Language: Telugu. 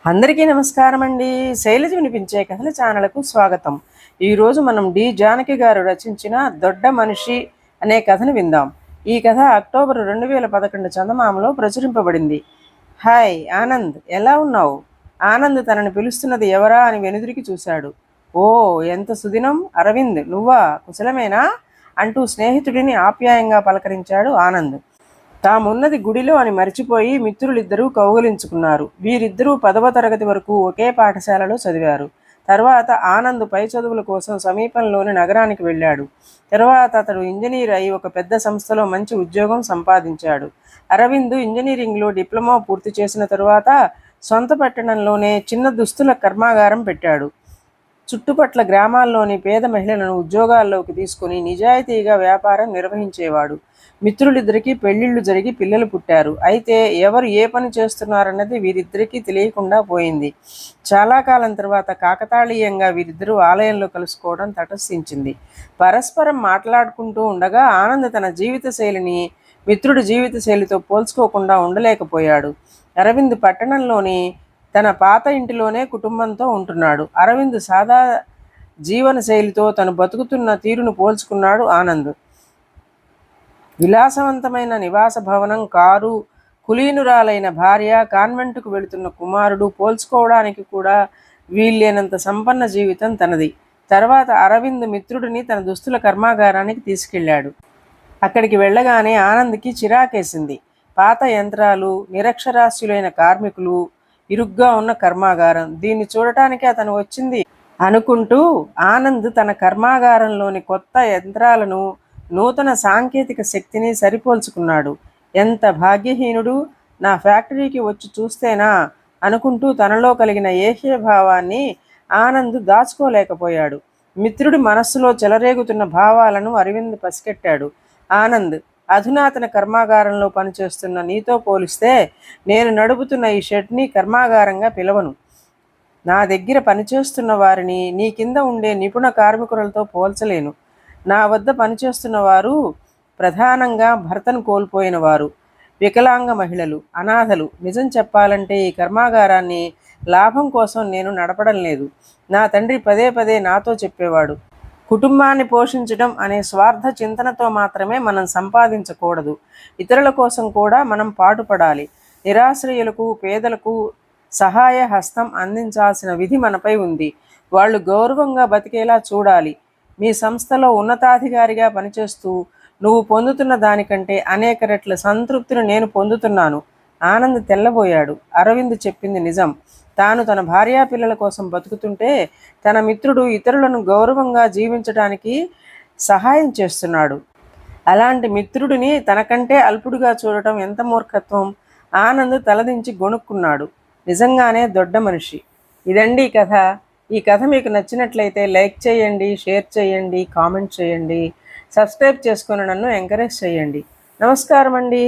అందరికీ నమస్కారం అండి. శైలజ వినిపించే కథల ఛానల్కు స్వాగతం. ఈరోజు మనం డి జానకి గారు రచించిన దొడ్డ మనిషి అనే కథను విందాం. ఈ కథ అక్టోబర్ 2011 చందమామలో ప్రచురింపబడింది. హాయ్ ఆనంద్, ఎలా ఉన్నావు? ఆనంద్ తనని పిలుస్తున్నది ఎవరా అని వెనుదిరికి చూశాడు. ఓ, ఎంత సుదినం! అరవింద్, నువ్వా? కుశలమేనా అంటూ స్నేహితుడిని ఆప్యాయంగా పలకరించాడు ఆనంద్. తామున్నది గుడిలో అని మరిచిపోయి మిత్రులిద్దరూ కౌగిలించుకున్నారు. వీరిద్దరూ 10వ తరగతి వరకు ఒకే పాఠశాలలో చదివారు. తర్వాత ఆనంద్ పై చదువుల కోసం సమీపంలోని నగరానికి వెళ్ళాడు. తర్వాత అతడు ఇంజనీర్ అయి ఒక పెద్ద సంస్థలో మంచి ఉద్యోగం సంపాదించాడు. అరవింద్ ఇంజనీరింగ్లో డిప్లొమా పూర్తి చేసిన తరువాత సొంత పట్టణంలోనే చిన్న దుస్తుల కర్మాగారం పెట్టాడు. చుట్టుపట్ల గ్రామాల్లోని పేద మహిళలను ఉద్యోగాల్లోకి తీసుకుని నిజాయితీగా వ్యాపారం నిర్వహించేవాడు. మిత్రులిద్దరికీ పెళ్లిళ్లు జరిగి పిల్లలు పుట్టారు. అయితే ఎవరు ఏ పని చేస్తున్నారన్నది వీరిద్దరికీ తెలియకుండా పోయింది. చాలా కాలం తర్వాత కాకతాళీయంగా వీరిద్దరూ ఆలయంలో కలుసుకోవడం తటస్థించింది. పరస్పరం మాట్లాడుకుంటూ ఉండగా ఆనంద్ తన జీవిత శైలిని మిత్రుడి జీవిత శైలితో పోల్చుకోకుండా ఉండలేకపోయాడు. అరవింద్ పట్టణంలోని తన పాత ఇంటిలోనే కుటుంబంతో ఉంటున్నాడు. అరవింద్ సాదా జీవన శైలితో తను బతుకుతున్న తీరును పోల్చుకున్నాడు ఆనంద్. విలాసవంతమైన నివాస భవనం, కారు, కులీనురాలైన భార్య, కాన్వెంటుకు వెళుతున్న కుమారుడు, పోల్చుకోవడానికి కూడా వీల్లేనంత సంపన్న జీవితం తనది. తర్వాత అరవింద్ మిత్రుడిని తన దుస్తుల కర్మాగారానికి తీసుకెళ్లాడు. అక్కడికి వెళ్ళగానే ఆనంద్కి చిరాకేసింది. పాత యంత్రాలు, నిరక్షరాస్యులైన కార్మికులు, ఇరుగ్గా ఉన్న కర్మాగారం. దీన్ని చూడటానికి అతను వచ్చింది అనుకుంటూ ఆనంద్ తన కర్మాగారంలోని కొత్త యంత్రాలను, నూతన సాంకేతిక శక్తిని సరిపోల్చుకున్నాడు. ఎంత భాగ్యహీనుడు! నా ఫ్యాక్టరీకి వచ్చి చూస్తేనా అనుకుంటూ తనలో కలిగిన ఏహ్యభావాన్ని ఆనంద్ దాచుకోలేకపోయాడు. మిత్రుడి మనస్సులో చెలరేగుతున్న భావాలను అరవింద్ పసిగట్టాడు. ఆనంద్, అధునాతన కర్మాగారంలో పనిచేస్తున్న నీతో పోలిస్తే నేను నడుపుతున్న ఈ షెడ్ని కర్మాగారంగా పిలవను. నా దగ్గర పనిచేస్తున్న వారిని నీ కింద ఉండే నిపుణ కార్మికులతో పోల్చలేను. నా వద్ద పనిచేస్తున్న వారు ప్రధానంగా భర్తను కోల్పోయిన వారు, వికలాంగ మహిళలు, అనాథలు. నిజం చెప్పాలంటే ఈ కర్మాగారాన్ని లాభం కోసం నేను నడపడం లేదు. నా తండ్రి పదే పదే నాతో చెప్పేవాడు, కుటుంబాన్ని పోషించడం అనే స్వార్థ చింతనతో మాత్రమే మనం సంపాదించకూడదు. ఇతరుల కోసం కూడా మనం పాటుపడాలి. నిరాశ్రయులకు, పేదలకు సహాయ హస్తం అందించాల్సిన విధి మనపై ఉంది. వాళ్ళు గౌరవంగా బతికేలా చూడాలి. మీ సంస్థలో ఉన్నతాధికారిగా పనిచేస్తూ నువ్వు పొందుతున్న దానికంటే అనేక రెట్ల సంతృప్తిని నేను పొందుతున్నాను. ఆనంద్ తెల్లబోయాడు. అరవింద్ చెప్పింది నిజం. తాను తన భార్యాపిల్లల కోసం బతుకుతుంటే తన మిత్రుడు ఇతరులను గౌరవంగా జీవించడానికి సహాయం చేస్తున్నాడు. అలాంటి మిత్రుడిని తనకంటే అల్పుడుగా చూడటం ఎంత మూర్ఖత్వం! ఆనంద్ తలదించి గొణుక్కున్నాడు. నిజంగానే దొడ్డ మనిషి. ఇదండి కథ. ఈ కథ మీకు నచ్చినట్లయితే లైక్ చేయండి, షేర్ చేయండి, కామెంట్ చేయండి, సబ్స్క్రైబ్ చేసుకొని నన్ను ఎంకరేజ్ చేయండి. నమస్కారం అండి.